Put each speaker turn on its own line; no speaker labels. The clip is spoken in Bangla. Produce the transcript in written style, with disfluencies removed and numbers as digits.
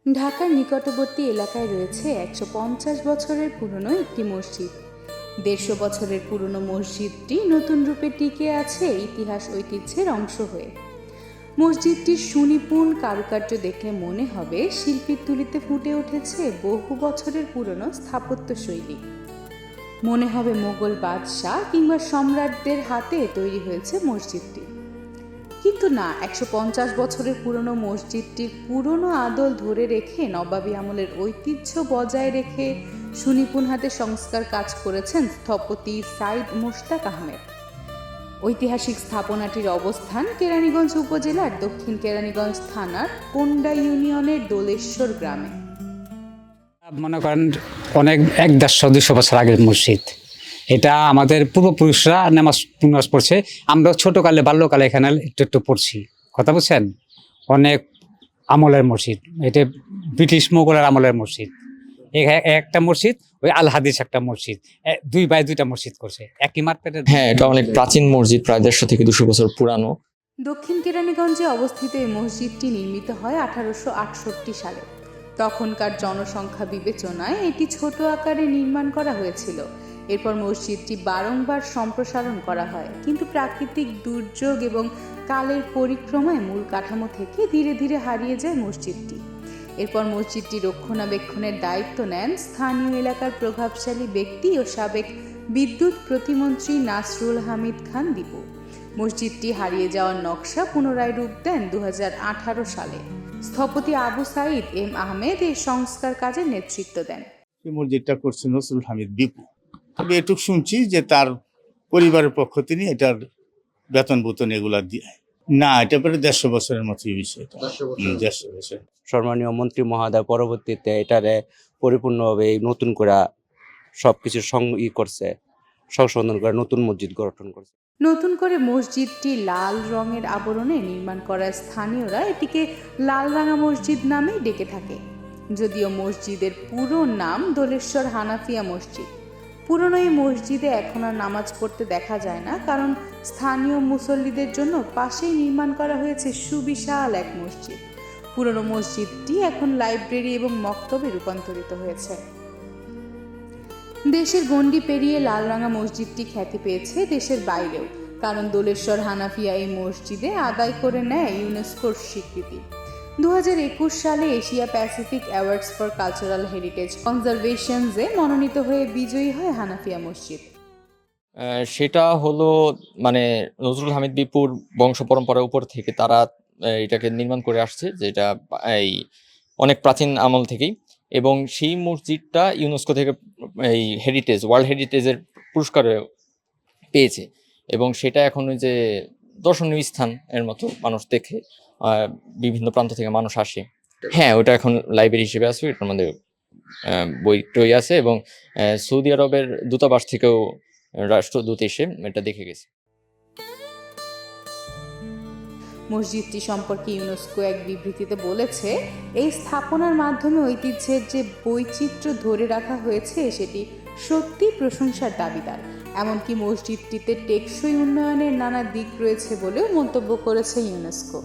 ঢাকার নিকটবর্তী এলাকায় রয়েছে ১৫০ বছরের পুরনো একটি মসজিদ। ১৫০ বছরের পুরনো মসজিদটি নতুন রূপে টিকে আছে ইতিহাস ঐতিহ্যের অংশ হয়ে। মসজিদটির সুনিপুণ কারুকার্য দেখলে মনে হবে শিল্পীর তুলিতে ফুটে উঠেছে বহু বছরের পুরনো স্থাপত্য শৈলী। মনে হবে মোগল বাদশাহ কিংবা সম্রাটদের হাতে তৈরি হয়েছে মসজিদটি। কিন্তু না, ১৫০ বছরের পুরনো মসজিদটির পুরনো আদল ধরে রেখে নবাবী আমলের ঐতিহ্য বজায় রেখে সুনিপুণ হাতে সংস্কার কাজ করেছেন স্থপতি সাইদ মোশতাক আহমেদ। ঐতিহাসিক স্থাপনাটির অবস্থান কেরানীগঞ্জ উপজেলার দক্ষিণ কেরানীগঞ্জ থানার কোন্ডা ইউনিয়নের দোলেশ্বর গ্রামে।
মনে করেন অনেক ১৫০-২০০ বছর আগের মসজিদ। এটা আমাদের পূর্বপুরুষরা নামাজ পড়ছে। আমরা ছোটকালে বাল্যকালে এখানে একটু পড়ছি, কথা বলছেন। অনেক আমলের মসজিদ, এটা ব্রিটিশ মোগলের আমলের মসজিদ। একটা মসজিদ, ওই আল হাদিস একটা মসজিদ, দুই ভাই দুইটা মসজিদ করছে একই মার্কেটে।
হ্যাঁ, এটা অনেক প্রাচীন মসজিদ, প্রায় ১৫০ থেকে ২০০ বছর পুরানো।
দক্ষিণ কেরানীগঞ্জে অবস্থিত এই মসজিদটি নির্মিত হয় ১৮৬৮ সালে। তখনকার জনসংখ্যা বিবেচনায় এটি ছোট আকারে নির্মাণ করা হয়েছিল। এরপর মসজিদটি বারংবার সম্প্রসারণ করা হয়, কিন্তু প্রাকৃতিক দুর্যোগ এবং কালের পরিক্রমায় মূল কাঠামো থেকে ধীরে ধীরে হারিয়ে যায় মসজিদটি। এরপর মসজিদটি রক্ষণাবেক্ষণের দায়িত্ব নেন স্থানীয় এলাকার প্রভাবশালী ব্যক্তি ও সাবেক বিদ্যুৎ প্রতিমন্ত্রী নাসরুল হামিদ খান দীপু। মসজিদটি হারিয়ে যাওয়ার নকশা পুনরায় রূপ দেন ২০১৮ সালে। স্থপতি আবু সাইদ এম আহমেদ এই সংস্কার কাজের নেতৃত্ব দেন।
এই মসজিদটা করছে নাসরুল হামিদ দীপু। তবে এটুকু শুনছি যে তার পরিবারের পক্ষ তিনি এটার বেতন বুতন এগুলা দিয়ে না, এটা প্রায় ১৫০ বছরের মতো বিষয়। ১৫০ বছর।
সম্মানীয় মন্ত্রী মহোদয় পরবর্তীতে এটারে পরিপূর্ণভাবে নতুন করে সবকিছু করছে, সংশোধন করে নতুন মসজিদ গঠন করছে।
নতুন করে মসজিদটি লাল রঙের আবরণে নির্মাণ করা স্থানীয়রা এটিকে লালরাঙা মসজিদ নামে ডেকে থাকে। যদিও মসজিদের পুরো নাম দোলেশ্বর হানাফিয়া মসজিদ। পুরনো এই মসজিদে এখন আর নামাজ পড়তে দেখা যায় না, কারণ স্থানীয় মুসল্লিদের জন্য পাশেই নির্মাণ করা হয়েছে সুবিশাল এক মসজিদ। পুরনো মসজিদটি এখন লাইব্রেরি এবং মক্তবে রূপান্তরিত হয়েছে। দেশের গণ্ডি পেরিয়ে লালরাঙা মসজিদটি খ্যাতি পেয়েছে দেশের বাইরেও, কারণ দোলেশ্বর হানাফিয়া এই মসজিদে আদায় করে নেয় ইউনেস্কোর স্বীকৃতি। ২০২১ সালে Asia Pacific awards for cultural heritage কনজারভেশনসে মনোনীত হয়ে বিজয়ী হয় হানাফিয়া মসজিদ।
সেটা হলো মানে নজরুল হামিদ দীপুর বংশ পরম্পরার উপর থেকে তারা এটাকে নির্মাণ করে আসছে, যেটা এই অনেক প্রাচীন আমল থেকেই। এবং সেই মসজিদটা ইউনেস্কো থেকে এই ওয়ার্ল্ড হেরিটেজের পুরস্কার পেয়েছে। এবং সেটা এখন ওই যে দর্শনীয় স্থান এর মতো মানুষ দেখে, বিভিন্ন প্রান্ত থেকে মানুষ আসে। হ্যাঁ, ওটা এখন লাইব্রেরি হিসেবে আছে, এটার মধ্যে বই টই আছে। এবং সৌদি আরবের দূতাবাস থেকেও রাষ্ট্রদূত এসে এটা দেখে গেছে।
মসজিদটি সম্পর্কে ইউনেস্কো এক বিবৃতিতে বলেছে, এই স্থাপনার মাধ্যমে ঐতিহ্যের যে বৈচিত্র্য ধরে রাখা হয়েছে সেটি সত্যি প্রশংসার দাবিদার। এমনকি মসজিদটিতে টেকসই উন্নয়নের নানা দিক রয়েছে বলেও মন্তব্য করেছে ইউনেস্কো।